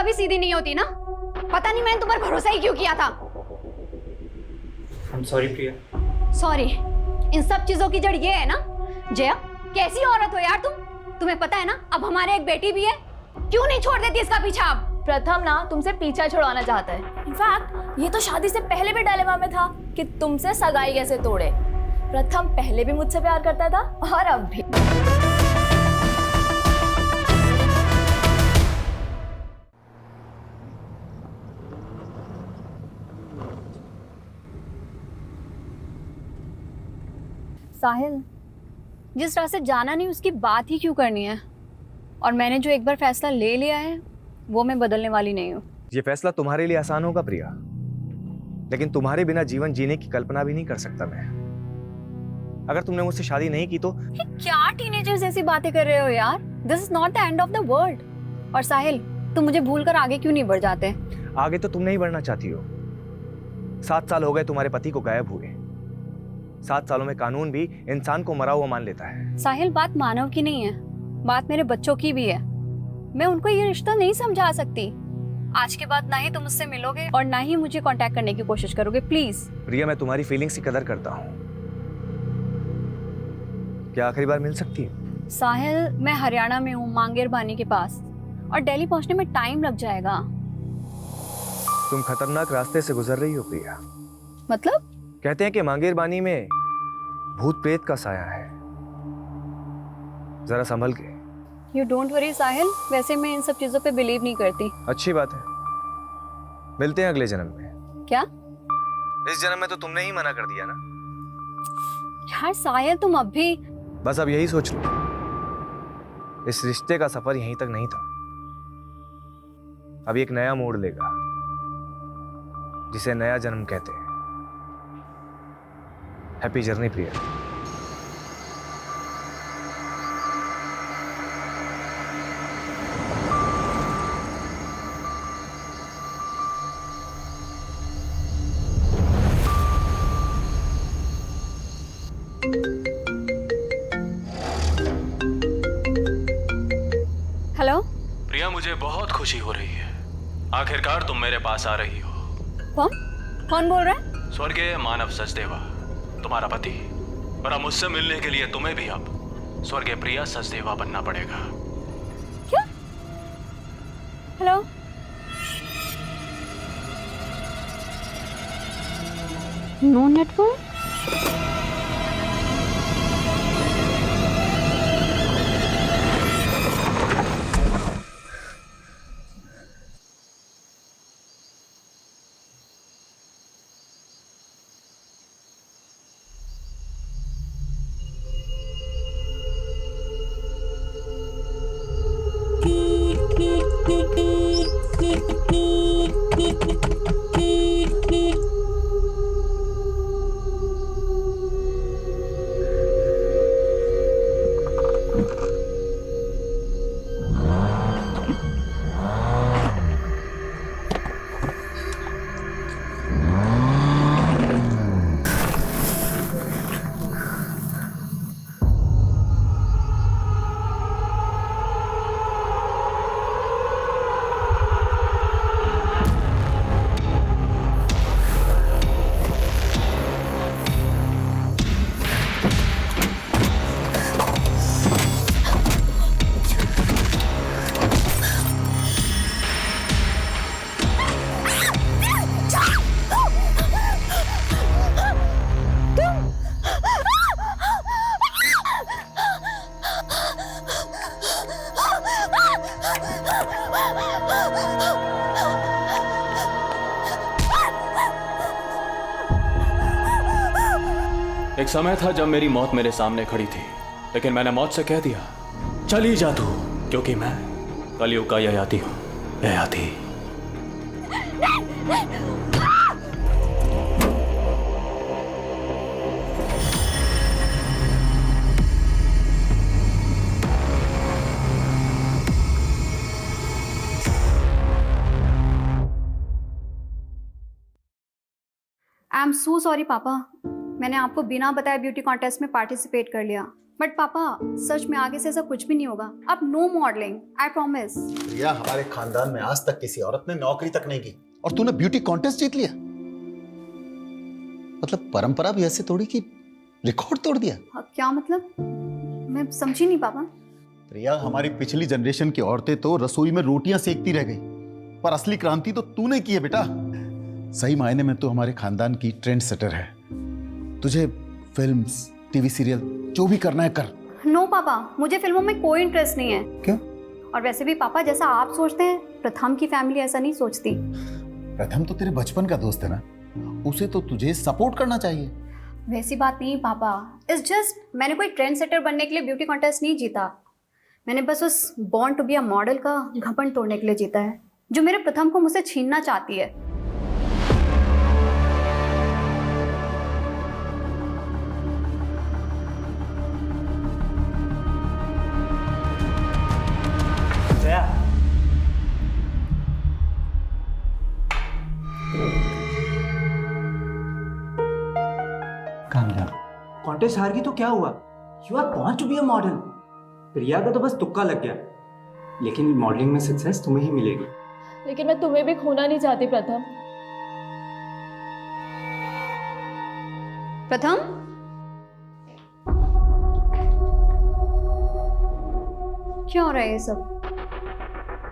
कभी सीधी नहीं होती ना। पता नहीं मैंने तुम पर भरोसा ही क्यों किया था। I'm sorry Priya. सॉरी। इन सब चीजों की जड़ ये है ना। जया, कैसी औरत हो यार तुम। तुम्हें पता है ना अब हमारे एक बेटी भी है। क्यों नहीं छोड़ देती इसका पीछा आप। प्रथम ना तुमसे पीछा छुड़वाना चाहता है। इनफैक्ट ये तो शादी से पहले भी डायलेमा में था कि तुमसे सगाई कैसे तोड़े। प्रथम पहले भी मुझसे प्यार करता था और अब भी। साहिल, जिस रास्ते जाना नहीं उसकी बात ही क्यों करनी है। और मैंने जो एक बार फैसला ले लिया है वो मैं बदलने वाली नहीं हूँ। ये फैसला तुम्हारे लिए आसान होगा प्रिया, लेकिन तुम्हारे बिना जीवन जीने की कल्पना भी नहीं कर सकता मैं। अगर तुमने मुझसे शादी नहीं की तो। क्या टीनेजर्स ऐसी बातें कर रहे हो यार। This is not the end of the world. और साहिल, तुम मुझे भूलकर आगे क्यों नहीं बढ़ जाते। आगे तो तुम नहीं बढ़ना चाहती हो। 7 साल हो गए तुम्हारे पति को गायब हुए। 7 सालों में कानून भी इंसान को मरा हुआ मान लेता है। साहिल, बात मानव की नहीं है, बात मेरे बच्चों की भी है। मैं उनको ये रिश्ता नहीं समझा सकती। आज के बाद ना ही तुम मुझसे मिलोगे और ना ही मुझे कांटेक्ट करने की कोशिश करोगे, प्लीज। प्रिया, मैं तुम्हारी फीलिंग्स की कदर करता हूँ। क्या आखिरी बार मिल सकती है? साहिल, मैं हरियाणा में हूँ, मांगेर बानी के पास, और दिल्ली पहुंचने में टाइम लग जाएगा। तुम खतरनाक रास्ते से गुजर रही हो प्रिया। मतलब? कहते हैं कि मांगेर बानी में भूत प्रेत का साया है, जरा संभल के। यू डोंट वरी साहिल, वैसे मैं इन सब चीजों पे बिलीव नहीं करती। अच्छी बात है, मिलते हैं अगले जन्म में। क्या? इस जन्म में तो तुमने ही मना कर दिया ना। यार साहिल, तुम अब भी। बस अब यही सोच लो, इस रिश्ते का सफर यहीं तक नहीं था। अब एक नया मोड़ लेगा जिसे नया जन्म कहते हैं। हैप्पी जर्नी प्रिया। हेलो प्रिया, मुझे बहुत खुशी हो रही है। आखिरकार तुम मेरे पास आ रही हो। कौन कौन बोल रहा है? स्वर्गीय मानव सचदेवा, तुम्हारा पति। और अब मुझसे मिलने के लिए तुम्हें भी अब स्वर्गीय प्रिया सचदेवा बनना पड़ेगा। क्या? हेलो? No network? एक समय था जब मेरी मौत मेरे सामने खड़ी थी, लेकिन मैंने मौत से कह दिया, चली जा तू, क्योंकि मैं कलयुग का ययाति हूं। Yayati. I am so sorry पापा, मैंने आपको बिना बताए ब्यूटी कॉन्टेस्ट में पार्टिसिपेट कर लिया। बट पापा सच में आगे से ऐसा कुछ भी नहीं होगा। अब नो मॉडलिंग, आई प्रॉमिस। प्रिया, हमारे खानदान में आज तक किसी औरत ने नौकरी तक नहीं की और तूने ब्यूटी कॉन्टेस्ट जीत लिया। मतलब परंपरा भी ऐसे तोड़ी कि रिकॉर्ड तोड़ दिया। क्या मतलब? मैं समझी नहीं पापा। प्रिया, हमारी पिछली जनरेशन की औरतें तो रसोई में रोटियां सेकती रह गई, पर असली क्रांति तो तूने की है बेटा। सही मायने में तो हमारे खानदान की ट्रेंड सेटर है। तुझे फिल्म्स, टीवी सीरियल जो भी करना है कर। नो पापा, मुझे फिल्मों में कोई इंटरेस्ट नहीं है। क्यों? और वैसे भी पापा, जैसा आप सोचते हैं, प्रथम की फैमिली ऐसा नहीं सोचती। प्रथम तो तेरे बचपन का दोस्त है ना, उसे तो तुझे सपोर्ट करना चाहिए। वैसी बात नहीं पापा, इट्स जस्ट मैंने कोई ट्रेंड सेटर बनने के लिए ब्यूटी कॉन्टेस्ट नहीं जीता। मैंने बस उस born to be a model का घमंड तोड़ने के लिए जीता है, जो मेरे प्रथम को मुझसे छीनना चाहती है। कॉन्टेस्ट हार गई तो क्या हुआ? You are born to be a model. Priya का तो बस तुक्का लग गया, लेकिन मॉडलिंग में सक्सेस तुम्हें ही मिलेगी। लेकिन मैं तुम्हें भी खोना नहीं चाहती प्रथम। प्रथम, क्या हो रहा है ये सब?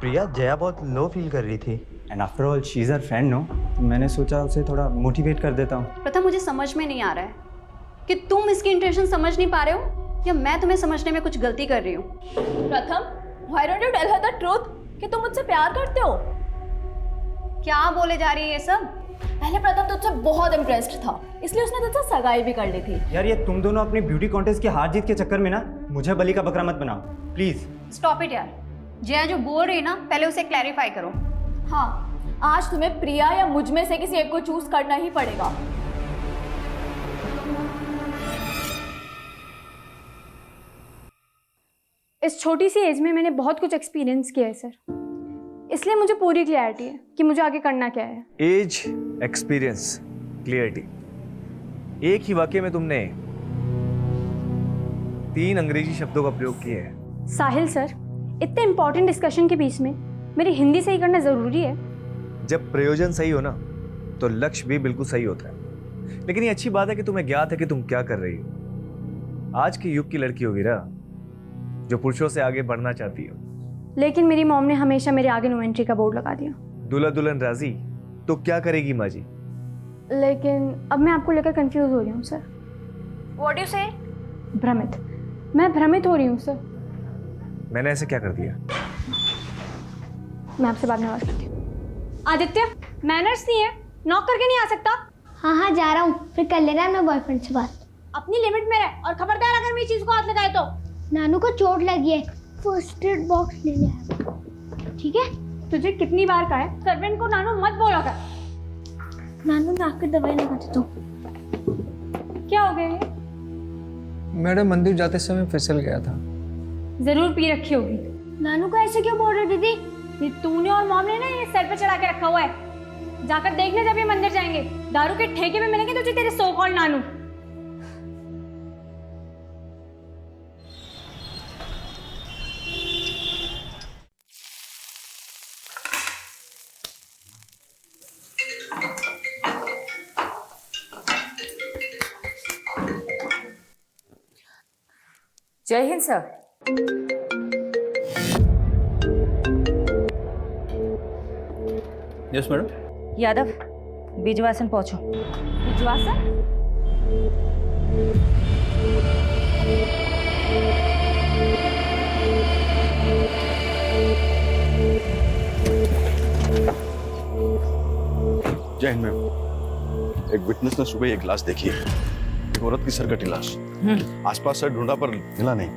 प्रिया, जया बहुत लो फील कर रही थी। And after all she is our friend, no? मैंने सोचा उसे थोड़ा मोटिवेट कर देता हूँ। प्रथम, मुझे समझ में नहीं आ रहा है कि तुम इसकी इंटेंशन समझ नहीं पा रहे हो या मैं तुम्हें समझने में कुछ गलती कर रही हूँ। Pratham, why don't you tell her the truth कि तुम मुझसे प्यार करते हो? क्या बोले जा रही है ये सब? पहले प्रथम तुझसे बहुत इम्प्रेस्ड था, इसलिए उसने तुझसे सगाई भी कर ली थी। यार, ये तुम दोनों अपनी ब्यूटी कॉन्टेस्ट की हार जीत के चक्कर में ना मुझे बलि का बकरा मत बनाओ प्लीज। स्टॉप इट यार। जया जो बोल रही है ना, पहले उसे क्लैरिफाई करो। हाँ, आज तुम्हें प्रिया या मुझ में से किसी एक को चूज करना ही पड़ेगा। इस छोटी सी एज में मैंने बहुत कुछ एक्सपीरियंस किया है सर, इसलिए मुझे पूरी क्लैरिटी है कि मुझे आगे करना क्या है। एज, एक्सपीरियंस, क्लियरिटी, एक ही वाक्य में तुमने 3 अंग्रेजी शब्दों का प्रयोग किए हैं। साहिल सर, इतने इंपॉर्टेंट डिस्कशन के बीच में मेरी हिंदी सही करना ज़रूरी है? जब प्रयोजन सही हो ना, तो लक्ष्य भी बिल्कुल सही होता है। लेकिन ये अच्छी बात है कि तुम्हें ज्ञात है कि तुम क्या कर रही हो। आज के युग की लड़की होगी ना, जो पुरुषों से आगे बढ़ना चाहती हो। लेकिन मेरी मॉम ने हमेशा मेरे आगे नो एंट्री का बोर्ड लगा दिया। दूल्हा दुल्हन राजी तो क्या करेगी माँ जी? लेकिन अब मैं आपको लेकर कंफ्यूज हो रही हूँ सर। व्हाट यू से? भ्रमित। मैं भ्रमित हो रही हूँ सर। मैंने ऐसे क्या कर दिया? मैं आपसे बाद में बात करती हूँ। आदित्य, मैनर्स नहीं है, नॉक करके नहीं आ सकता। हाँ हाँ जा रहा हूँ, फिर कर लेना अपने बॉयफ्रेंड से बात। अपनी लिमिट में रह, और खबरदार अगर मेरी चीज को हाथ लगाए तो। नानू को चोट लगी है, फर्स्ट एड बॉक्स ले लिया, ठीक है? तुझे कितनी बार कहा है सर्वेंट को नानू मत बोला कर। नानू मैं आकर दवाई लगा देता हूँ। क्या हो गया ये? मैडम, मंदिर जाते समय फिसल गया था। जरूर पी रखी होगी। नानू को ऐसे क्यों बोल रहे दीदी? ये तूने और मॉम ने ना ये सर पे चढ़ा के रखा हुआ है। जाकर देखने जब ये मंदिर जाएंगे, दारू के ठेके में मिलेंगे तुझे तेरे सो कॉल्ड नानू। जय हिंद sir. Yes madam. Yadav, Bijwasan पहुंचो। विश्वासन? जय हिंद मैम। एक विटनेस ने सुबह एक लाश देखी है, एक औरत की सरकटी लाश। आसपास सर ढूंढा पर मिला नहीं।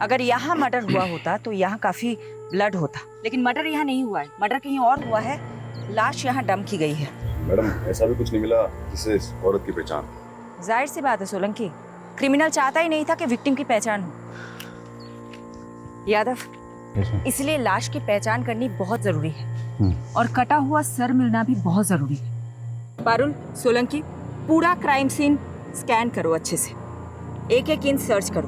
अगर यहाँ मर्डर हुआ होता तो यहाँ काफी ब्लड होता, लेकिन मर्डर यहाँ नहीं हुआ है, मर्डर कहीं और हुआ है। लाश यहाँ डंप की गई है। मैडम, ऐसा भी कुछ नहीं मिला जिससे इस औरत की पहचान। जाहिर सी बात है सोलंकी, क्रिमिनल चाहता ही नहीं था कि विक्टिम की पहचान हो। यादव, इसलिए लाश की पहचान करनी बहुत जरूरी है और कटा हुआ सर मिलना भी बहुत जरूरी है। पारुल, सोलंकी, पूरा क्राइम सीन स्कैन करो अच्छे से, एक एक इंच सर्च करो।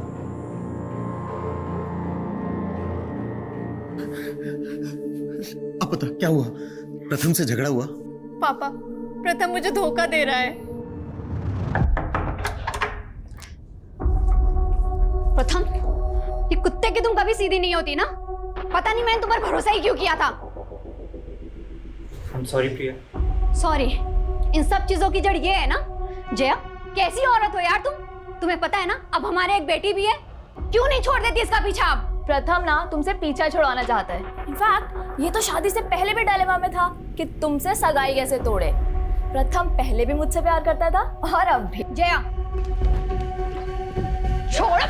अब बता क्या हुआ? प्रथम से झगड़ा हुआ? पापा, प्रथम मुझे धोखा दे रहा है। प्रथम, ये कुत्ते की तुम कभी सीधी नहीं होती ना। पता नहीं मैंने तुम पर भरोसा ही क्यों किया था। I'm sorry Priya. सॉरी। इन सब चीजों की जड़ ये है ना। जया, कैसी औरत हो यार तुम? तुम्हें पता है ना अब हमारे एक बेटी भी है। क्यों नहीं छोड़ देती इसका पीछा आप? प्रथम ना तुमसे पीछा छुड़वाना चाहता है। इनफैक्ट ये तो शादी से पहले भी डायलेमा में था कि तुमसे सगाई कैसे तोड़े। प्रथम पहले भी मुझसे प्यार करता था और अब भी। जया, छोड़।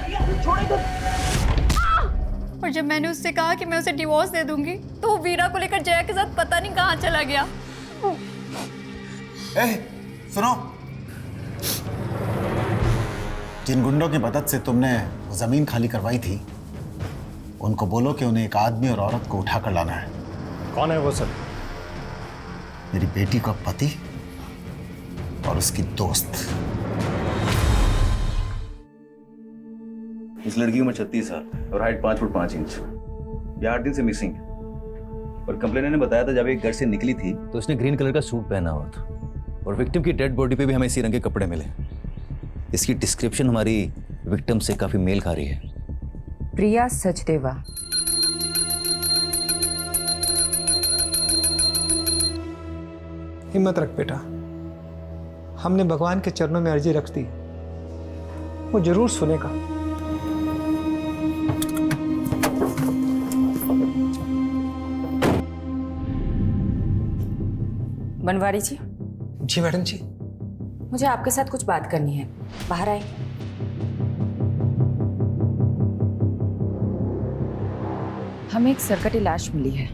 और जब मैंने उससे कहा कि मैं उसे डिवोर्स दे दूंगी तो वो वीरा को लेकर जया के साथ पता नहीं कहाँ चला गया। सुनो, जिन गुंडों की मदद से तुमने जमीन खाली करवाई थी, उनको बोलो कि उन्हें एक आदमी और औरत को उठाकर लाना है। कौन है वो सर? मेरी बेटी का पति और उसकी दोस्त। इस लड़की की उम्र 36 साल और हाइट 5 फुट 5 इंच। यह 8 दिन से मिसिंग है और कंप्लेनर ने बताया था जब एक घर से निकली थी तो उसने ग्रीन कलर का सूट पहना हुआ था और विक्टिम की डेड बॉडी पे भी हमें इसी रंग के कपड़े मिले। इसकी डिस्क्रिप्शन हमारी विक्टिम से काफी मेल खा रही है। प्रिया सचदेवा। हिम्मत रख बेटा, हमने भगवान के चरणों में अर्जी रख दी, वो जरूर सुनेगा। बनवारी जी। जी मैडम जी। मुझे आपके साथ कुछ बात करनी है, बाहर आए। हमें एक सरकटी लाश मिली है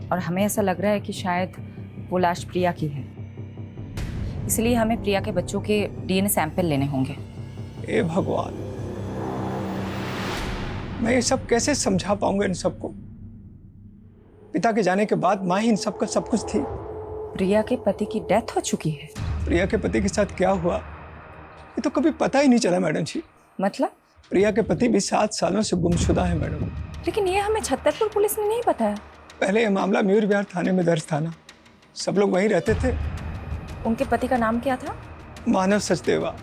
और हमें ऐसा लग रहा है कि शायद वो लाश प्रिया की है, इसलिए हमें प्रिया के बच्चों के डीएनए सैंपल लेने होंगे। ए भगवान, मैं ये सब कैसे समझा पाऊंगा इन सबको? पिता के जाने के बाद माँ ही इन सबका सब कुछ थी। प्रिया के पति की डेथ हो चुकी है। प्रिया के पति के साथ क्या हुआ ये तो कभी पता ही नहीं चला मैडम जी। मतलब? प्रिया के पति भी 7 सालों से गुमशुदा है मैडम। लेकिन ये हमें छतरपुर पुलिस ने नहीं बताया। पहले यह मामला मयूर विहार थाने में दर्ज था ना, सब लोग वहीं रहते थे। उनके पति का नाम क्या था? मानव सचदेवा।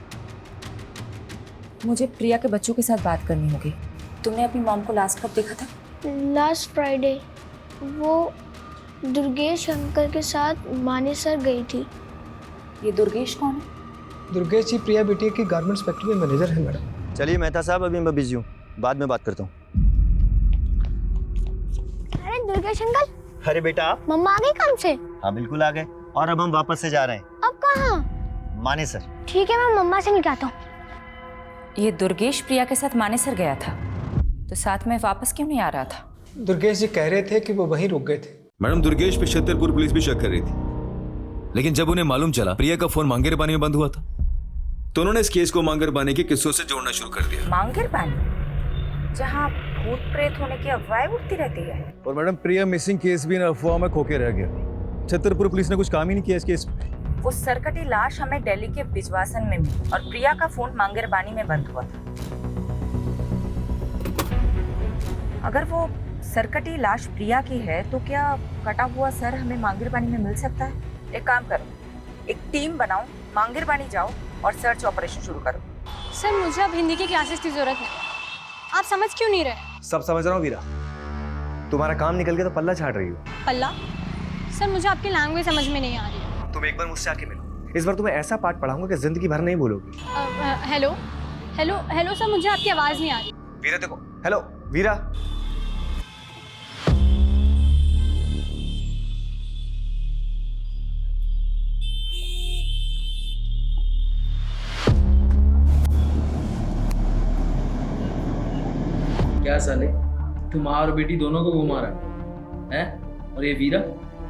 मुझे प्रिया के बच्चों के साथ बात करनी होगी। तुमने अपनी मॉम को लास्ट कब देखा था? Last Friday. वो दुर्गेश अंकल के साथ मानेसर गई थी। ये दुर्गेश कौन है? दुर्गेश जी प्रिया बेटी की गारमेंट्स फैक्ट्री में मैनेजर है मैडम। चलिए मेहता साहब, अभी मैं बिजी हूँ, बाद में बात करता हूँ। अरे दुर्गेश अंकल। अरे बेटा आप? मम्मा आ गई काम से? हाँ बिल्कुल आ गए, और अब हम वापस से जा रहे हैं। अब कहाँ? मानेसर। ठीक है, मैं मम्मा से निकालता हूँ। ये दुर्गेश प्रिया के साथ मानेसर गया था, तो साथ में वापस क्यों नहीं आ रहा था? दुर्गेश जी कह रहे थे कि वो वहीं रुक गए थे। मैडम, दुर्गेश पे छतरपुर पुलिस भी शक कर रही थी, लेकिन जब उन्हें मालूम चला प्रिया का फोन मांगेर पानी में बंद हुआ था, तो उन्होंने इस केस को मांगेर पानी के किस्सों से जोड़ना शुरू कर दिया। मांगेर पानी, जहाँ भूत प्रेत होने की अफवाहें उठती रहती है। और मैडम, प्रिया मिसिंग केस भी इन अफवाहों में खोके रह गया। छतरपुर पुलिस ने कुछ काम ही नहीं किया इस केस में। वो सरकटी लाश हमें दिल्ली के बिजवासन में मिली और प्रिया का फोन मांगेर पानी में बंद हुआ था। अगर वो सरकटी लाश प्रिया की है तो क्या कटा हुआ सर हमें मांगेर पानी में मिल सकता है? एक काम करो, एक टीम बनाओ, मांगेर पानी जाओ और सर्च ऑपरेशन शुरू करो। सर मुझे अब हिंदी की क्लासेस की जरूरत है। आप समझ क्यों नहीं रहे? सब समझ रहा हूँ वीरा, तुम्हारा काम निकल गया तो पल्ला झाड़ रही हो। पल्ला? सर मुझे आपकी लैंग्वेज समझ में नहीं आ रही है। तुम एक बार मुझसे आके मिलो, इस बार तुम्हें ऐसा पाठ पढ़ाऊंगा कि जिंदगी भर नहीं भूलोगी। हेलो हेलो हेलो सर, मुझे आपकी आवाज नहीं आ रही। वीरा देखो, हेलो वीरा। क्या साले, तू माँ और बेटी दोनों को घुमा रहा है? और ये वीरा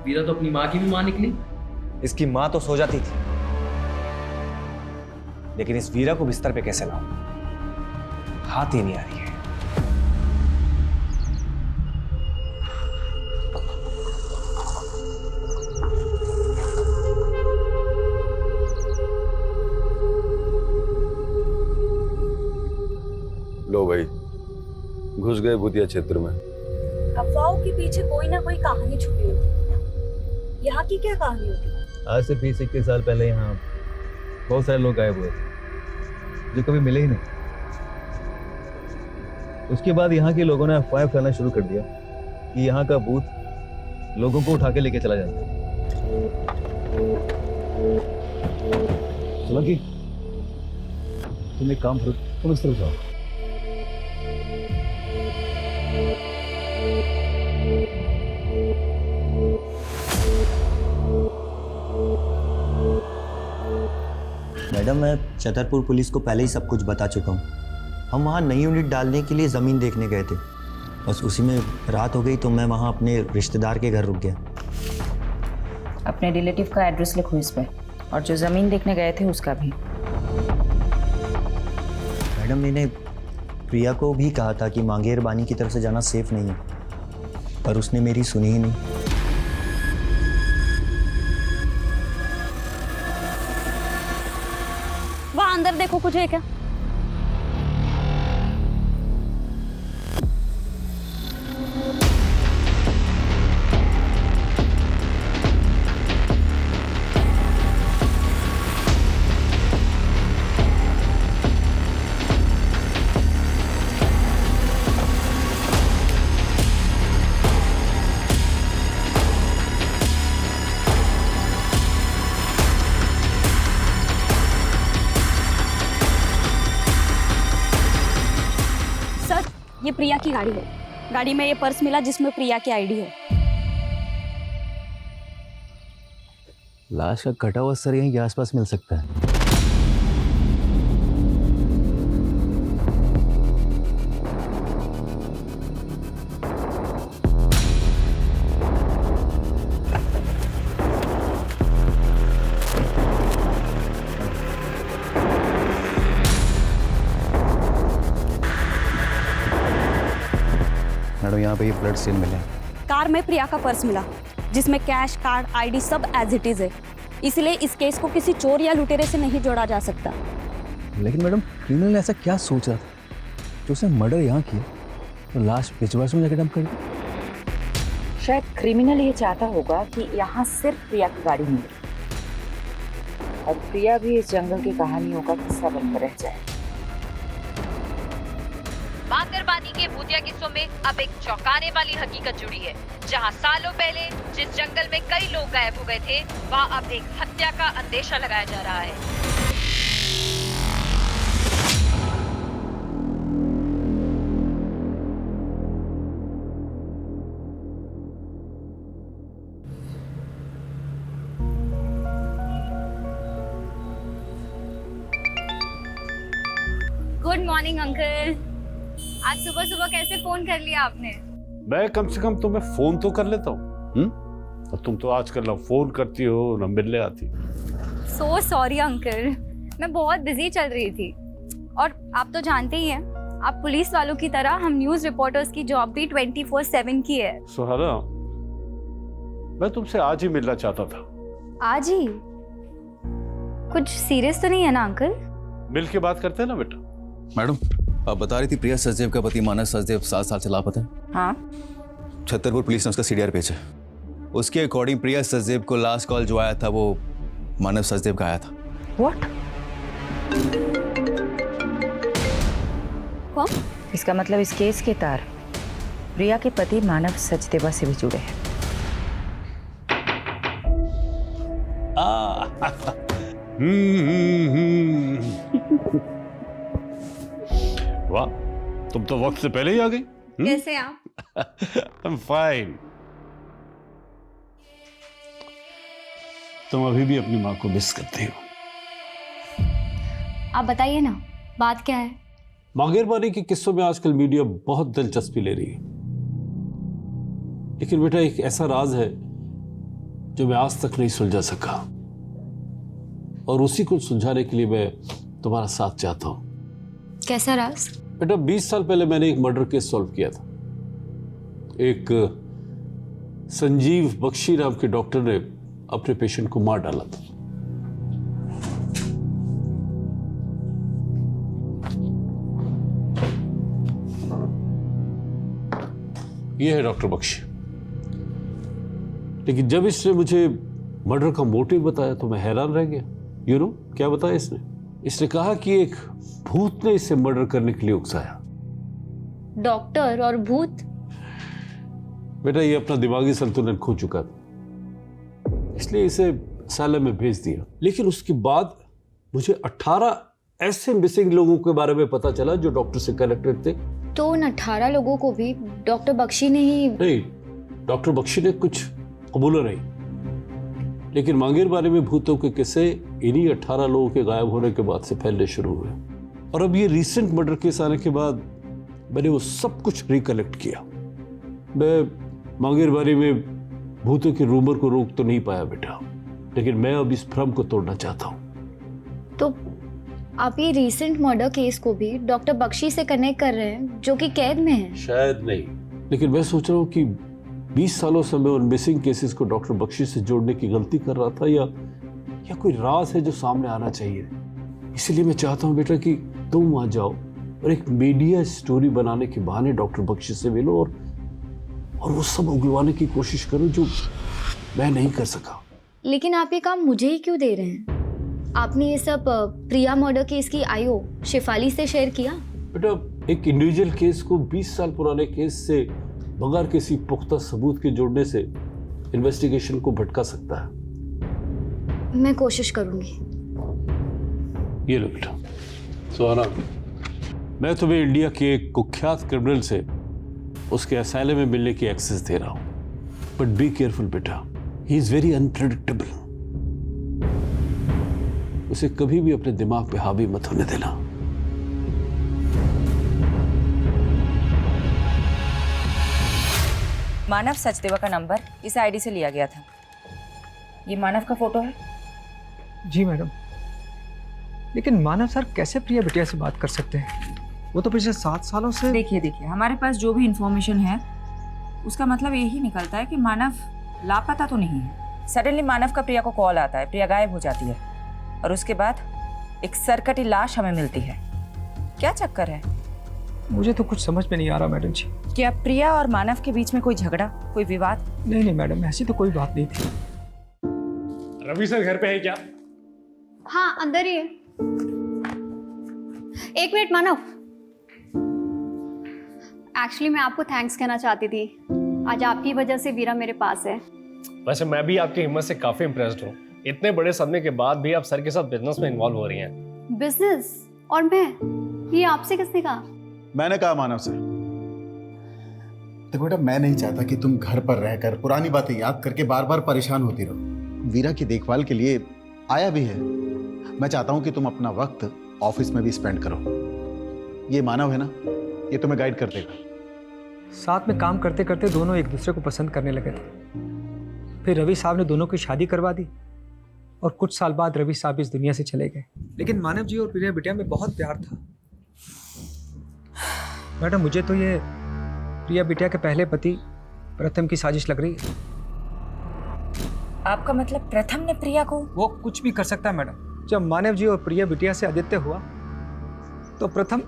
वीरा तो अपनी माँ की भी माँ निकली। इसकी माँ तो सो जाती थी, लेकिन इस वीरा को बिस्तर पे कैसे लाऊं? हाथ ही नहीं आ रही है। घुस गए भूतिया क्षेत्र में। अफवाहों के पीछे कोई ना कोई कहानी छुपी होती है। यहाँ की क्या कहानी होती है? आज से 20-21 साल पहले यहाँ बहुत सारे लोग गायब हुए जो कभी मिले ही नहीं। उसके बाद यहाँ के लोगों ने अफवाह फैलाना शुरू कर दिया कि यहाँ का भूत लोगों को उठा के लेके चला जाता है। सोलंकी, तुम एक काम करो, तुम इस तरफ जाओ। मैडम, मैं छतरपुर पुलिस को पहले ही सब कुछ बता चुका हूँ। हम वहाँ नई यूनिट डालने के लिए ज़मीन देखने गए थे, बस उसी में रात हो गई तो मैं वहाँ अपने रिश्तेदार के घर रुक गया। अपने रिलेटिव का एड्रेस लिखो इस पे, और जो ज़मीन देखने गए थे उसका भी। मैडम, मैंने प्रिया को भी कहा था कि मांगेर बानी की तरफ से जाना सेफ नहीं है, पर उसने मेरी सुनी ही नहीं। वहाँ अंदर देखो, कुछ है क्या? ये प्रिया की गाड़ी है। गाड़ी में ये पर्स मिला जिसमें प्रिया की आईडी है। लाश का कटा हुआ सर यहीं के आसपास मिल सकता है। मैडम, यहाँ पे ये ब्लड स्टेन मिले। कार में प्रिया का पर्स मिला जिसमें कैश, कार्ड, आईडी सब एज इट इज है। इसलिए इस केस को किसी चोर या लुटेरे से नहीं जोड़ा जा सकता। लेकिन मैडम, क्रिमिनल ने ऐसा क्या सोचा था जो उसने मर्डर यहाँ किया तो लाश बिजवास में जाकर डंप कर दी? शायद क्रिमिनल ये चाहता होगा कि यहाँ सिर्फ प्रिया की गाड़ी मिले और प्रिया भी इस जंगल की कहानियों का हिस्सा बनकर रह जाए। मांगरबानी के भूतिया किस्सों में अब एक चौंकाने वाली हकीकत जुड़ी है, जहां सालों पहले जिस जंगल में कई लोग गायब हो गए थे, वहां अब एक हत्या का अंदेशा लगाया जा रहा है। Good morning uncle. आज सुबह सुबह कैसे फोन कर लिया आपने? मैं कम से कम तुम्हें फोन तो कर लेता हूँ। और तुम तो आजकल ना फोन करती हो ना मिलने आती। सो सॉरी अंकल, मैं बहुत बिजी चल रही थी। और आप तो जानते ही हैं, आप पुलिस वालों की तरह हम न्यूज रिपोर्टर्स की जॉब भी 24/7 की है। सुहाना, मैं तुमसे आज ही मिलना चाहता था। आज ही? कुछ सीरियस तो नहीं है ना अंकल? मिल के बात करते हैं ना बेटा। मैडम, आप बता रही थी प्रिया सचदेव का पति मानस सचदेव 7 साल से लापता है। हाँ, छतरपुर पुलिस ने उसका सीडीआर भेजा। उसके अकॉर्डिंग प्रिया सचदेव को लास्ट कॉल जो आया था वो मानव सचदेव का आया था। व्हाट? कौन? इसका मतलब इस केस के तार प्रिया के पति मानव सचदेवा से भी जुड़े हैं। वाह, तुम तो वक्त से पहले ही आ गई। कैसे आप? I'm fine। तुम अभी भी अपनी माँ को मिस करती हो। आप बताइए ना, बात क्या है? मांगेरबानी के किस्सों में आजकल मीडिया बहुत दिलचस्पी ले रही है, लेकिन बेटा एक ऐसा राज है जो मैं आज तक नहीं सुलझा सका, और उसी को सुलझाने के लिए मैं तुम्हारा साथ चाहता हूं। कैसा राज? बेटा 20 साल पहले मैंने एक मर्डर केस सॉल्व किया था। एक संजीव बख्शी नाम के डॉक्टर ने अपने पेशेंट को मार डाला था। ये है डॉक्टर बख्शी। लेकिन जब इसने मुझे मर्डर का मोटिव बताया तो मैं हैरान रह गया। यू नो क्या बताया इसने? इसने कहा कि एक भूत ने इसे मर्डर करने के लिए उकसाया। डॉक्टर और भूत? बेटा ये अपना दिमागी संतुलन खो चुका था, इसलिए इसे असylum में भेज दिया। लेकिन उसके बाद मुझे 18 ऐसे मिसिंग लोगों के बारे में पता चला जो डॉक्टर से कनेक्टेड थे। तो उन 18 लोगों को भी डॉक्टर बख्शी ने ही? नहीं, डॉक्टर बख्शी ने कुछ कबूला नहीं, लेकिन मांगेरबानी में भूतों के किस्से इन्हीं 18 लोगों के गायब होने के बाद से फैलने शुरू हुए। और अब ये रिसेंट मर्डर केस आने के बाद मैंने वो सब कुछ रिकलेक्ट किया। मैं मांगेरबानी में भूतों के रूमर को रोक तो नहीं पाया बेटा, लेकिन मैं अब इस भ्रम को तोड़ना चाहता हूँ। तो आप ये रिसेंट मर्डर केस को भी डॉक्टर बख्शी से कनेक्ट कर रहे हैं जो कि कैद में है? शायद नहीं, लेकिन मैं सोच रहा हूँ कि 20 सालों से मैं उन मिसिंग केसेस को डॉक्टर बख्शी से जोड़ने की गलती कर रहा था, या कोई राज है जो सामने आना चाहिए। इसलिए मैं चाहता हूँ बेटा कि तुम वहां जाओ और एक मीडिया स्टोरी बनाने के बहाने डॉक्टर बख्शी से मिलो और वो सब उगलवाने की कोशिश करो जो मैं नहीं कर सका। लेकिन आप ये काम मुझे ही क्यों दे रहे हैं? आपने ये सब प्रिया मर्डर केस की आईओ शेफाली से शेयर किया? बेटा एक इंडिविजुअल केस को 20 साल पुराने केस से बगैर किसी पुख्ता सबूत के जोड़ने से इन्वेस्टिगेशन को भटका सकता है। मैं कोशिश करूंगी। ये लो बेटा। सुहाना, मैं तुम्हें इंडिया के एक कुख्यात क्रिमिनल से उसके असylum में मिलने की एक्सेस दे रहा हूं, बट बी केयरफुल बेटा, ही इज वेरी अनप्रेडिक्टेबल। उसे कभी भी अपने दिमाग पे हावी मत होने देना। मानव सचदेवा का नंबर इस आईडी से लिया गया था। ये मानव का फोटो है? जी मैडम, लेकिन मानव सर कैसे प्रिया बिटिया से बात कर सकते हैं? वो तो पिछले 7 सालों से। देखिए हमारे पास जो भी इंफॉर्मेशन है उसका मतलब यही निकलता है कि मानव लापता तो नहीं है। सडनली मानव का प्रिया को कॉल आता है, प्रिया गायब हो जाती है और उसके बाद एक सरकटी लाश हमें मिलती है। क्या चक्कर है? मुझे तो कुछ समझ में नहीं आ रहा मैडम जी। क्या प्रिया और मानव के बीच में कोई झगड़ा, कोई विवाद? नहीं मैडम, ऐसी तो कोई बात नहीं थी। रवि सर घर पे है क्या? हाँ अंदर ही है। एक मिनट मानव, एक्चुअली मैं आपको थैंक्स कहना चाहती थी। आज आपकी वजह से वीरा मेरे पास है। वैसे मैं भी आपकी हिम्मत से काफी इम्प्रेस्ड हूँ। इतने बड़े सदमे के बाद भी आप सर के साथ बिजनेस में इन्वॉल्व हो रही हैं। बिजनेस? और मैं? ये आपसे किसने कहा? मैंने कहा मानव से। देखो बेटा, मैं नहीं चाहता कि तुम घर पर रहकर पुरानी बातें याद करके बार बार परेशान होती रहो। वीरा की देखभाल के लिए आया भी है। मैं चाहता हूं कि तुम अपना वक्त ऑफिस में भी स्पेंड करो। ये मानव है ना, ये तुम्हें गाइड कर देगा। साथ में काम करते करते दोनों एक दूसरे को पसंद करने लगे थे। फिर रवि साहब ने दोनों की शादी करवा दी और कुछ साल बाद रवि साहब इस दुनिया से चले गए। लेकिन मानव जी और प्रिया बिटिया में बहुत प्यार था। मैडम मुझे तो ये प्रिया बिटिया के पहले पति प्रथम की साजिश लग रही है। आपका मतलब प्रथम ने प्रिया को? वो कुछ भी कर सकता है मैडम। जब मानव जी और प्रिया बिटिया से आदित्य हुआ तो प्रथम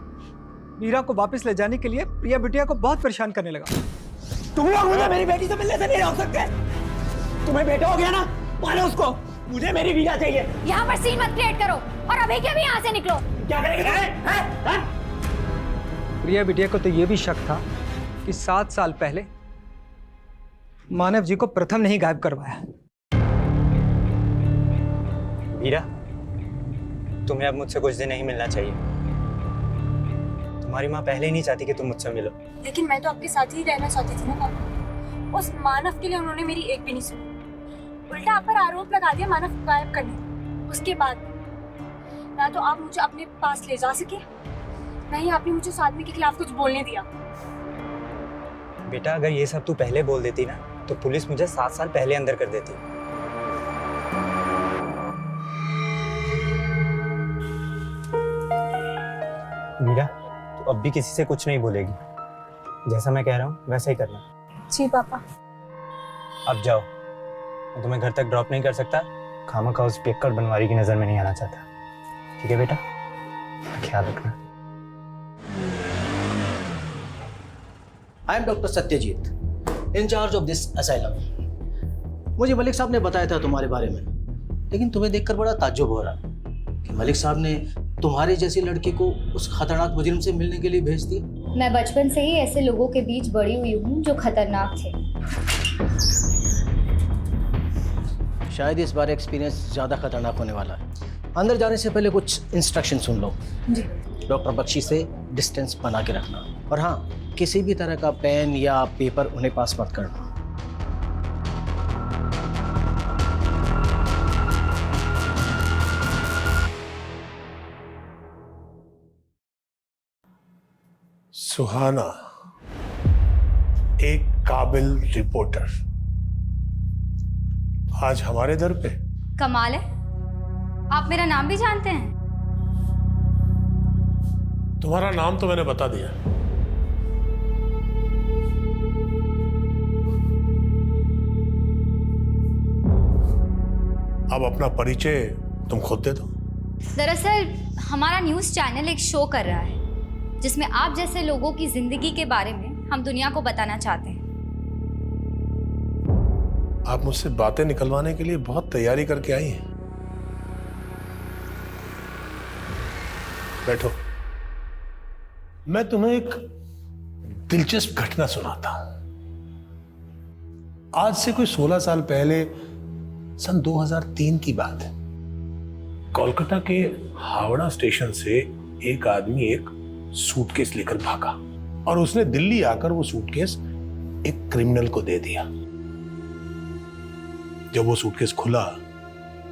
वीरा को वापस ले जाने के लिए प्रिया बिटिया को बहुत परेशान करने लगा। तुम लोग मुझे मेरी बेटी से मिलने से नहीं रोक सकते। तुम्हें बेटा हो गया ना, मारो उसको। मुझे मेरी वीरा चाहिए। यहाँ पर सीन मत क्रिएट करो और अभी के भी यहाँ से निकलो। क्या करेंगे? प्रिया बिटिया को तो ये भी शक था कि 7 साल पहले मानव जी को प्रथम ने ही गायब करवाया। वीरा, तुम्हें अब मुझसे कुछ दिन नहीं मिलना चाहिए। तुम्हारी माँ पहले ही नहीं चाहती कि तुम मुझसे मिलो। लेकिन मैं तो आपके साथ ही रहना चाहती थी ना पापा। उस मानव के लिए उन्होंने मेरी एक भी नहीं सुनी, उल्टा आप पर आरोप लगा दिया मानव को गायब करने। उसके बाद ना तो आप मुझे अपने पास ले जा सके, ना ही आपने मुझे उस आदमी के खिलाफ कुछ बोलने दिया। बेटा अगर ये सब तू पहले बोल देती ना तो पुलिस मुझे 7 साल पहले अंदर कर देती। वीरा, तू अब भी किसी से कुछ नहीं बोलेगी। जैसा मैं कह रहा हूँ वैसा ही करना। जी पापा। अब जाओ, मैं तुम्हें घर तक ड्रॉप नहीं कर सकता। खामखा उस पियक्कड़ बनवारी की नजर में नहीं आना चाहता। ठीक है बेटा, ख्याल रखना। I am doctor Satyajit. In charge of this asylum. मुझे मलिक साहब ने बताया था तुम्हारे बारे में, लेकिन तुम्हें देखकर बड़ा ताज्जुब हो रहा कि मलिक साहब ने तुम्हारे जैसी लड़की को उस खतरनाक मुजरिम से मिलने के लिए भेज दिया। मैं बचपन से ही ऐसे लोगों के बीच बड़ी हुई हूँ जो खतरनाक थे। शायद इस बार एक्सपीरियंस ज़्यादा खतरनाक होने वाला है। अंदर जाने से पहले कुछ इंस्ट्रक्शन सुन लो। जी। डॉक्टर बख्शी से डिस्टेंस बना के रखना, और हाँ, किसी भी तरह का पेन या पेपर उन्हें पास मत करना। सुहाना, एक काबिल रिपोर्टर, आज हमारे दर पे। कमाल है, आप मेरा नाम भी जानते हैं? तुम्हारा नाम तो मैंने बता दिया। अब अपना परिचय तुम खुद दे दो। दरअसल हमारा न्यूज़ चैनल एक शो कर रहा है जिसमें आप जैसे लोगों की जिंदगी के बारे में हम दुनिया को बताना चाहते हैं। आप मुझसे बातें निकलवाने के लिए बहुत तैयारी करके आई हैं। बैठो, मैं तुम्हें एक दिलचस्प घटना सुनाता हूं। आज से कोई 16 साल पहले, सन 2003 की बात है। कोलकाता के हावड़ा स्टेशन से एक आदमी एक सूटकेस लेकर भागा और उसने दिल्ली आकर वो सूटकेस एक क्रिमिनल को दे दिया। जब वो सूटकेस खुला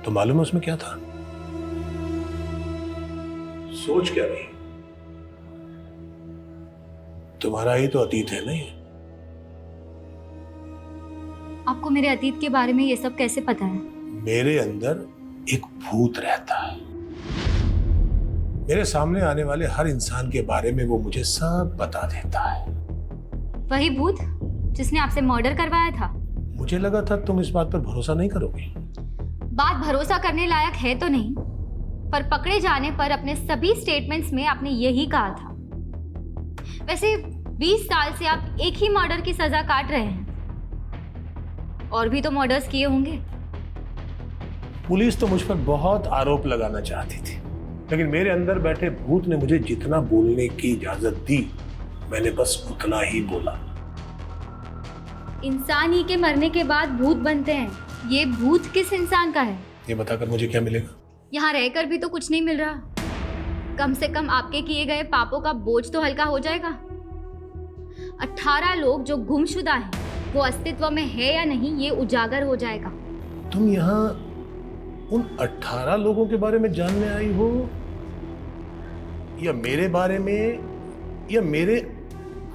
तो मालूम है उसमें क्या था? सोच क्या रही? तुम्हारा ही तो अतीत है नहीं? आपको मेरे अतीत के बारे में ये सब कैसे पता है? मेरे अंदर एक भूत रहता है। मेरे सामने आने वाले हर इंसान के बारे में वो मुझे सब बता देता है। वही भूत जिसने आपसे मर्डर करवाया था? मुझे लगा था तुम इस बात पर भरोसा नहीं करोगे। बात भरोसा करने लायक है तो नहीं, पर पकड़े जाने पर अपने सभी स्टेटमेंट्स में आपने यही कहा था। वैसे 20 साल से आप एक ही मर्डर की सजा काट रहे हैं, और भी तो मर्डर्स किए होंगे। पुलिस तो मुझ पर बहुत आरोप लगाना चाहती थी, लेकिन मेरे अंदर बैठे भूत ने मुझे जितना बोलने की इजाजत दी, मैंने बस उतना ही बोला। इंसान ही के मरने के बाद भूत बनते हैं। ये भूत किस इंसान का है? ये बताकर मुझे क्या मिलेगा? यहाँ रहकर भी तो कुछ नहीं मिल रहा। कम से कम आपके किए गए पापों का बोझ तो हल्का हो जाएगा। 18 लोग जो गुमशुदा हैं, वो अस्तित्व में है या नहीं, ये उजागर हो जाएगा। तुम यहाँ उन 18 लोगों के बारे में जानने आई हो, या मेरे बारे में, या मेरे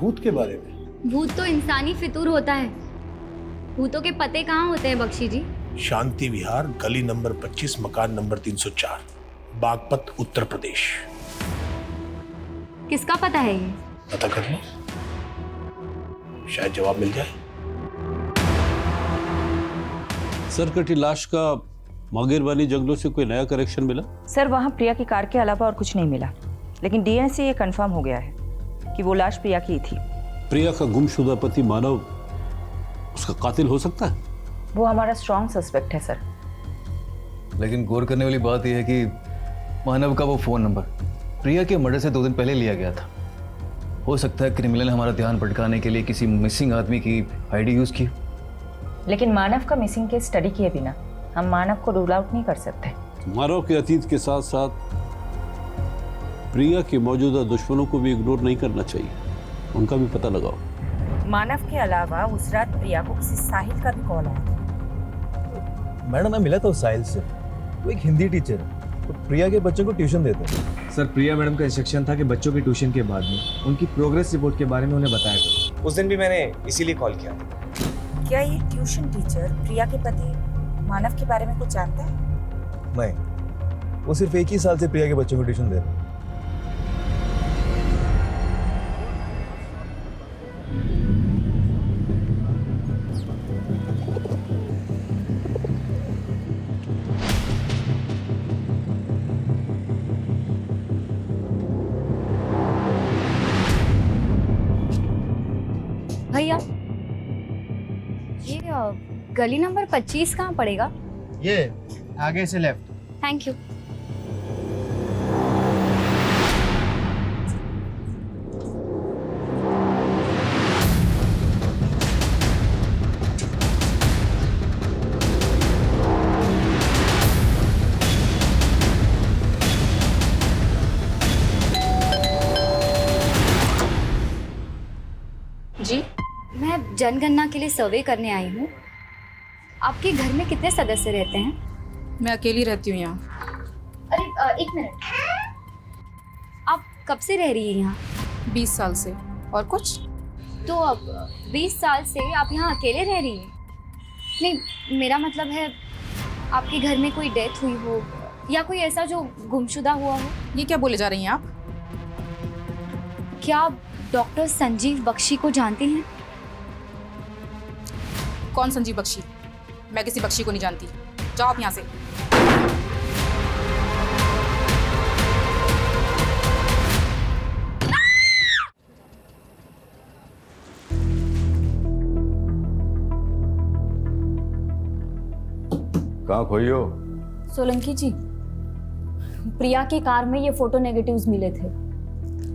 भूत के बारे में? भूत तो इंसानी फितूर होता है। भूतों के पते कहाँ होते हैं बख्शी जी? शांति विहार, गली नंबर 25, मकान नंबर 304, बागपत, उत्तर प्रदेश। किसका पता है ये? पता कर लो, शायद जवाब मिल जाए। सरकटी लाश का मांगेरबानी जंगलों से कोई नया करेक्शन मिला? सर, वहाँ प्रिया की कार के अलावा और कुछ नहीं मिला, लेकिन डीएनए से ये कंफर्म हो गया है कि वो लाश प्रिया की थी। प्रिया का गुमशुदा पति मानव उसका कातिल हो सकता है? वो हमारा स्ट्रॉन्ग सस्पेक्ट है सर। लेकिन गौर करने वाली बात यह है कि मानव का वो फोन नंबर प्रिया के मर्डर से 2 दिन पहले लिया गया था। हो सकता है क्रिमिनल ने हमारा ध्यान भटकाने के लिए किसी मिसिंग आदमी की आईडी यूज की। लेकिन मानव का मिसिंग केस स्टडी किए बिना हम मानव को रूल आउट नहीं कर सकते। मानव के अतीत के साथ साथ प्रिया के मौजूदा दुश्मनों को भी इग्नोर नहीं करना चाहिए, उनका भी पता लगाओ। मानव के अलावा उस रात प्रिया को किसी साहिल का भी कॉल आया। मैडम, मैं मिला था उस साहिल से। वो एक हिंदी टीचर है, तो प्रिया के बच्चों को ट्यूशन देते हैं। सर, प्रिया मैडम का इंस्ट्रक्शन था कि बच्चों की ट्यूशन के बाद में उनकी प्रोग्रेस रिपोर्ट के बारे में उन्हें बताया करो। उस दिन भी मैंने इसीलिए कॉल किया था। क्या ये ट्यूशन टीचर प्रिया के पति मानव के बारे में कुछ जानता है? नहीं, वो सिर्फ एक ही साल से प्रिया के बच्चों को ट्यूशन दे रहे हैं। भैया, गली नंबर 25 कहाँ पड़ेगा? ये आगे से लेफ्ट। Thank you. जी, मैं जनगणना के लिए सर्वे करने आई हूँ। आपके घर में कितने सदस्य रहते हैं? मैं अकेली रहती हूँ यहाँ। अरे एक मिनट, आप कब से रह रही हैं यहाँ? 20 साल से। और कुछ? तो अब 20 साल से आप यहाँ अकेले रह रही हैं? नहीं, मेरा मतलब है आपके घर में कोई डेथ हुई हो या कोई ऐसा जो गुमशुदा हुआ हो। ये क्या बोले जा रही हैं आप? क्या आप डॉक्टर संजीव बख्शी को जानते हैं? कौन संजीव बख्शी? मैं किसी बख्शी को नहीं जानती। जाओ आप यहाँ से। कहाँ खोई हो? सोलंकी जी, प्रिया की कार में ये फोटो नेगेटिव्स मिले थे।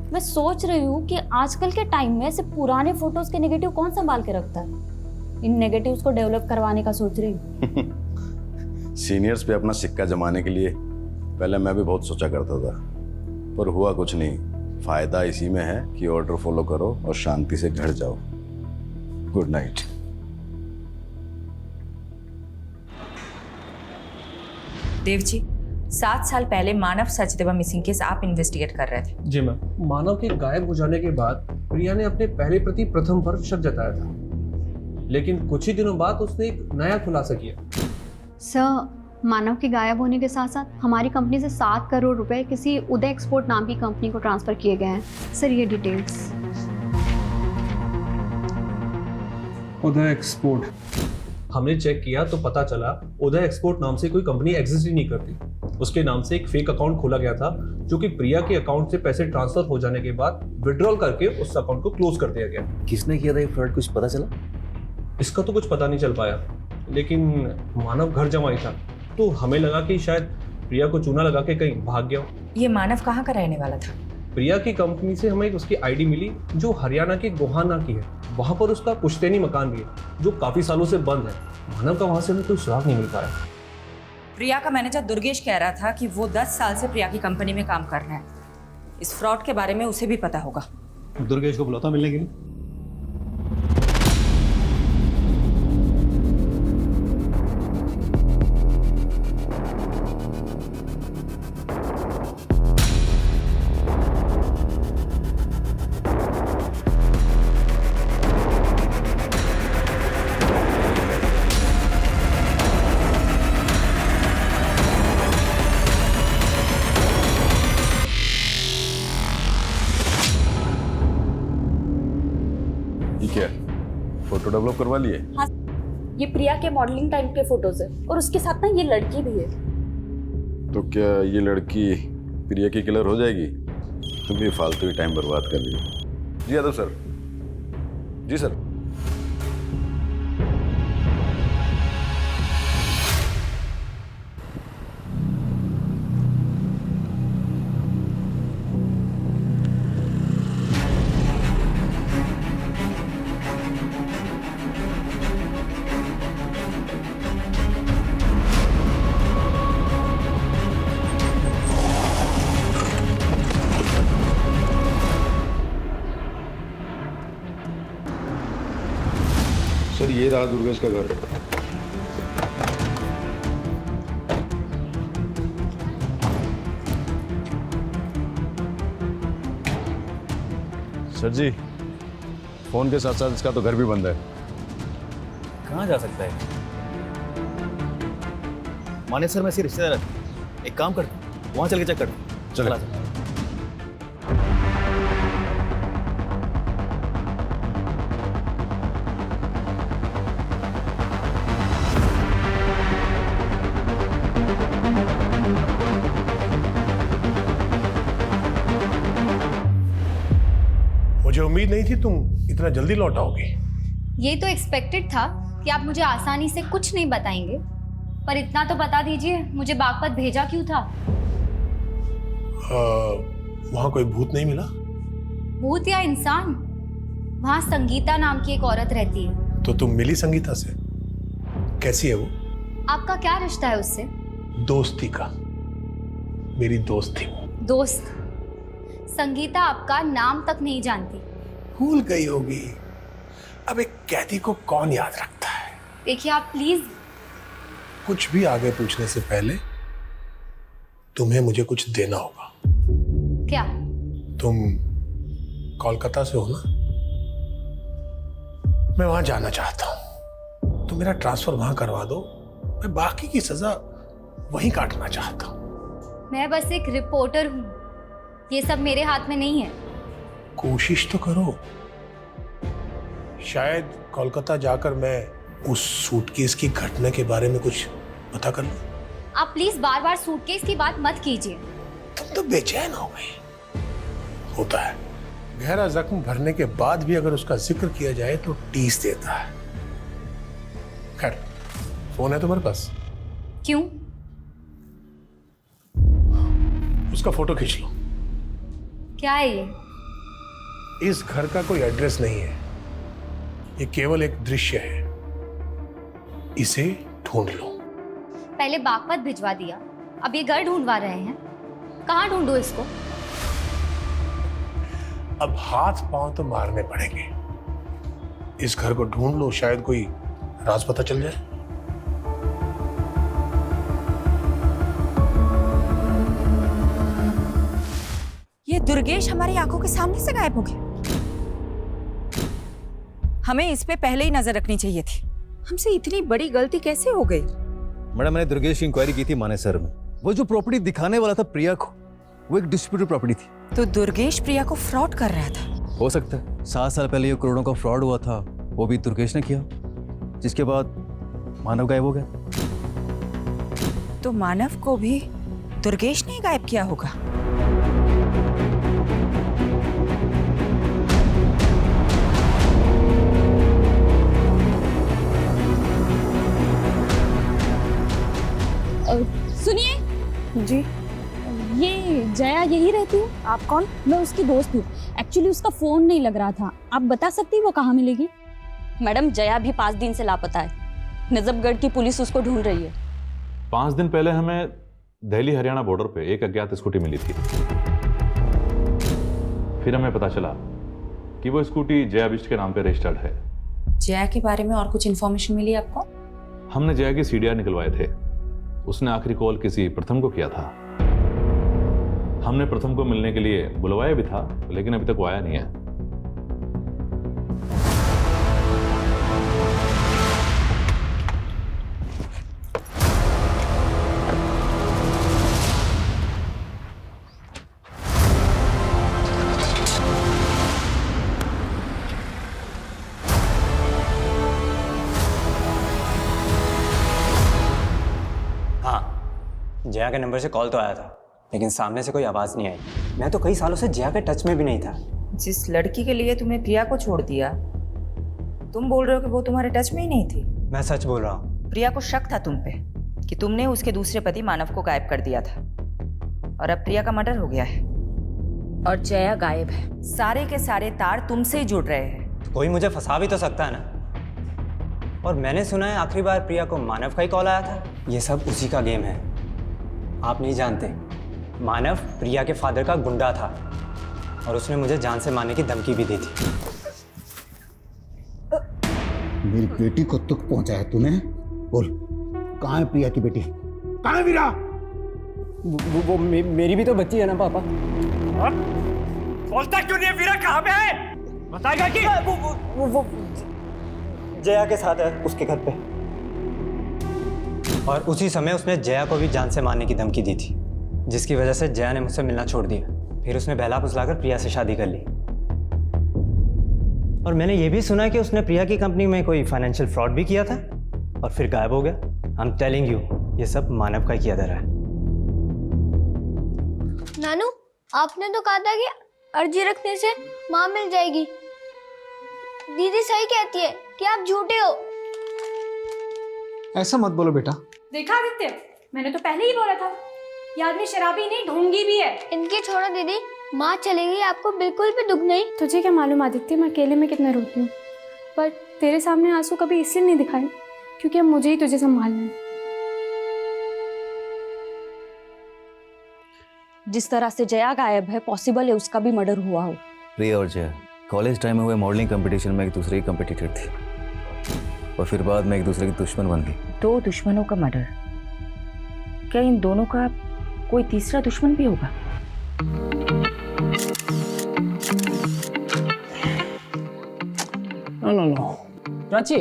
मैं सोच रही हूँ कि आजकल के टाइम में ऐसे पुराने फोटोज के नेगेटिव कौन संभाल के रखता है। इन नेगेटिव्स को डेवलप करवाने का सोच रही हूँ। सीनियर्स पे अपना सिक्का जमाने के लिए पहले मैं भी बहुत सोचा करता था, पर हुआ कुछ नहीं। फायदा इसी में है कि ऑर्डर फॉलो करो और शांति से घर जाओ। Good night. देव जी, 7 साल पहले मानव सचदेवा मिसिंग केस आप इन्वेस्टिगेट कर रहे थे। जी मैम। मानव के गायब हो जाने के बाद प्रिया ने अपने पहले प्रति प्रथम पर शक जताया था, लेकिन कुछ ही दिनों बाद उसने एक नया खुलासा किया। सर, मानव के गायब होने के साथ साथ हमारी कंपनी से 7 करोड़ रुपए किसी उदय एक्सपोर्ट नाम की कंपनी को ट्रांसफर किए गए हैं। सर, ये डिटेल्स। उदय एक्सपोर्ट, हमने चेक किया तो पता चला उदय एक्सपोर्ट नाम से कोई कंपनी एग्जिस्ट ही नहीं करती। उसके नाम से एक फेक अकाउंट खोला गया था, जो कि प्रिया के अकाउंट से पैसे ट्रांसफर हो जाने के बाद विड्रॉल करके उस अकाउंट को क्लोज कर दिया गया। किसने किया था ये फ्रॉड, कुछ पता चला? इसका तो कुछ पता नहीं चल पाया, लेकिन मानव घर जमाई था, तो हमें लगा कि शायद प्रिया को चूना लगा के कहीं भाग गया हो। ये मानव कहाँ का रहने वाला था? प्रिया की कंपनी से हमें उसकी आईडी मिली जो हरियाणा के गोहाना की है। वहां पर उसका पुश्तैनी मकान भी है जो काफी सालों से बंद है। मानव का वहां से हमें कोई सुराग नहीं मिल पाया। प्रिया का मैनेजर दुर्गेश कह रहा था कि वो 10 साल से प्रिया की कंपनी में काम कर रहा है। इस फ्रॉड के बारे में उसे भी पता होगा। दुर्गेश को बुलाता मिलने के लिए। फोटो डेवलप करवा लिए? हाँ, ये प्रिया के मॉडलिंग टाइम के फोटोज है और उसके साथ ना ये लड़की भी है। तो क्या ये लड़की प्रिया की किलर हो जाएगी? तुम भी फालतू ही टाइम बर्बाद कर रही हो। जी यादव सर। जी सर। सर, ये रहा दुर्गेश का घर। सर जी, फोन के साथ साथ इसका तो घर भी बंद है। कहाँ जा सकता है? माने सर, मैं इसके रिश्तेदार है। एक काम कर, वहाँ चल के चेक कर। चला। मुझे उम्मीद नहीं थी तुम इतना जल्दी लौट आओगे। ये तो एक्सपेक्टेड था कि आप मुझे आसानी से कुछ नहीं बताएंगे, पर इतना तो बता दीजिए मुझे बागपत भेजा क्यों था? वहां कोई भूत नहीं मिला? भूत या इंसान? वहां संगीता नाम की एक औरत रहती है। तो तुम मिली संगीता से? कैसी है वो? आपका क्या रिश्ता है उससे? दोस्ती का। मेरी दोस्त थी वो। दोस्त? संगीता आपका नाम तक नहीं जानती। भूल गई होगी। अब एक कैदी को कौन याद रखता है? देखिए आप प्लीज। कुछ भी आगे पूछने से पहले तुम्हें मुझे कुछ देना होगा। क्या? तुम कोलकाता से हो ना? मैं वहां जाना चाहता हूं। तुम मेरा ट्रांसफर वहां करवा दो। मैं बाकी की सजा वहीं काटना चाहता हूं। मैं बस एक रिपोर्टर हूँ, ये सब मेरे हाथ में नहीं है। कोशिश तो करो। शायद कोलकाता जाकर मैं उस सूटकेस की घटना के बारे में कुछ पता कर लूं। आप प्लीज बार बार सूटकेस की बात मत कीजिए। तुम तो बेचैन हो गई। होता है, गहरा जख्म भरने के बाद भी अगर उसका जिक्र किया जाए तो टीस देता है। खैर, फोन है तुम्हारे पास? क्यों? उसका फोटो खींच लो। क्या है ये? इस घर का कोई एड्रेस नहीं है, ये केवल एक दृश्य है। इसे ढूंढ लो। पहले बागपत भिजवा दिया, अब ये घर ढूंढवा रहे हैं। कहाँ ढूंढूं इसको? अब हाथ पांव तो मारने पड़ेंगे। इस घर को ढूंढ लो, शायद कोई राज पता चल जाए। ये दुर्गेश हमारी आंखों के सामने से गायब हो गया। हमें इस पे पहले ही नजर रखनी चाहिए थी। हमसे इतनी बड़ी गलती कैसे हो गई? मैडम, मैंने दुर्गेश की इंक्वायरी की थी मानेसर में। वो जो प्रॉपर्टी दिखाने वाला था प्रिया को, वो एक डिस्प्यूटेड प्रॉपर्टी थी। तो दुर्गेश प्रिया को फ्रॉड कर रहा था? हो सकता है 7 साल पहले ये करोड़ों का फ्रॉड हुआ था, वो भी दुर्गेश ने किया, जिसके बाद मानव गायब हो गया। तो मानव को भी दुर्गेश ने गायब किया होगा। सुनिए जी, ये जया यही रहती है? आप कौन? मैं उसकी दोस्त हूँ। एक्चुअली उसका फोन नहीं लग रहा था, आप बता सकती वो कहाँ मिलेगी? मैडम, जया भी 5 दिन से लापता है। नजफगढ़ की पुलिस उसको ढूंढ रही है। 5 दिन पहले हमें दिल्ली हरियाणा बॉर्डर पे एक अज्ञात स्कूटी मिली थी। फिर हमें पता चला कि वो स्कूटी जया बिष्ट के नाम पे रजिस्टर्ड है। जया के बारे में और कुछ इन्फॉर्मेशन मिली आपको? हमने जया की सीडीआर निकलवाए थे। उसने आखिरी कॉल किसी प्रथम को किया था। हमने प्रथम को मिलने के लिए बुलवाया भी था, लेकिन अभी तक वो आया नहीं है। जया के नंबर से कॉल तो आया था, लेकिन सामने से कोई आवाज़ नहीं आई। मैं तो कई सालों से जया के टच में भी नहीं था। जिस लड़की के लिए तुम्हें प्रिया को छोड़ दिया, तुम बोल रहे हो कि वो तुम्हारे टच में ही नहीं थी? मैं सच बोल रहा हूँ। प्रिया को शक था तुम पे कि तुमने उसके दूसरे पति मानव को गायब कर दिया था, और अब प्रिया का मर्डर हो गया है और जया गायब है। सारे के सारे तार तुमसे ही जुड़ रहे हैं। तो कोई मुझे फंसा भी तो सकता है ना। और मैंने सुना है आखिरी बार प्रिया को मानव का ही कॉल आया था। ये सब उसी का गेम है। आप नहीं जानते, मानव प्रिया के फादर का गुंडा था और उसने मुझे जान से मारने की धमकी भी दी थी। मेरी बेटी को तुक पहुंचाया तूने? बोल, कहाँ है प्रिया की बेटी? कहाँ है वीरा? वो मेरी भी तो बच्ची है ना पापा। बोलता क्यों नहीं है? वीरा कहाँ पे है? बताएगा कि? वो जया के साथ है, उसके घर पे। और उसी समय उसने जया को भी जान से मारने की धमकी दी थी, जिसकी वजह से जया ने मुझसे मिलना छोड़ दिया। फिर उसने बहला फुसलाकर प्रिया से शादी कर ली। और मैंने ये भी सुना है कि उसने प्रिया की कंपनी में कोई फाइनेंशियल फ्रॉड भी किया था और फिर गायब हो गया। आई एम टेलिंग यू, ये सब मानव का किया जा रहा है। नानू, आपने तो कहा था कि अर्जी रखने से माँ मिल जाएगी। दीदी सही कहती है कि आप झूठे हो। ऐसा मत बोलो बेटा। देखा आदित्य, मैंने तो पहले ही बोला था, ये आदमी शराबी नहीं ढोंगी भी है। इनकी छोड़ो दीदी, माँ चली गई, आपको बिल्कुल भी दुख नहीं? तुझे क्या मालूम आदित्य, मैं अकेले में कितना रोती हूँ, पर तेरे सामने आंसू कभी इसलिए नहीं दिखाए क्योंकि अब मुझे ही तुझे संभालना है। जिस तरह से जया गायब है, पॉसिबल है उसका भी मर्डर हुआ हो। प्रिया और जया कॉलेज टाइम में हुए मॉडलिंग कंपटीशन में एक दूसरे की कंपटीटर थी और फिर बाद में एक दूसरे की दुश्मन बन गई। 2 दुश्मनों का मर्डर, क्या इन दोनों का कोई तीसरा दुश्मन भी होगा? No. Prachi,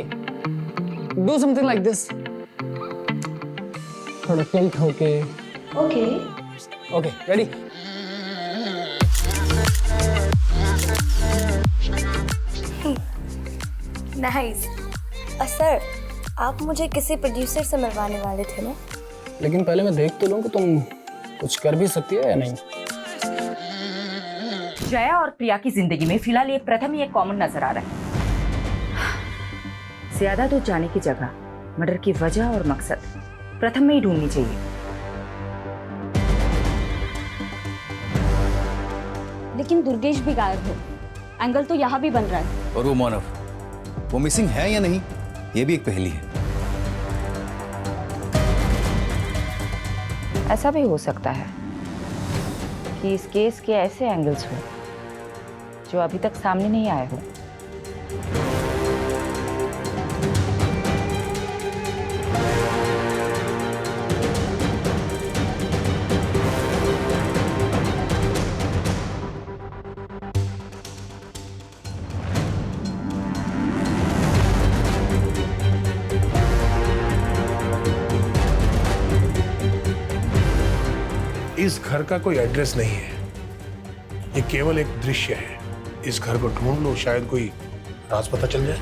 do something like this. थोड़ा टिल्ट होके। Okay, ready? नाइस। सर, आप मुझे किसी प्रोड्यूसर से मिलवाने वाले थे ना? लेकिन पहले मैं देख तो लूं कि तुम कुछ कर भी सकती हो या नहीं। जया और प्रिया की जिंदगी में फिलहाल ये प्रथम ही एक कॉमन नजर आ रहा है। ज्यादा दूर जाने की जगह मर्डर की वजह और मकसद प्रथम में ही ढूंढनी चाहिए। लेकिन दुर्गेश भी गायब है, एंगल तो यहाँ भी बन रहा है। और वो मानव, वो मिसिंग है या नहीं, ये भी एक पहेली है। ऐसा भी हो सकता है कि इस केस के ऐसे एंगल्स हो जो अभी तक सामने नहीं आए हो। इस घर का कोई एड्रेस नहीं है, ये केवल एक दृश्य है। इस घर को ढूंढ लो, शायद कोई राज पता चल जाए।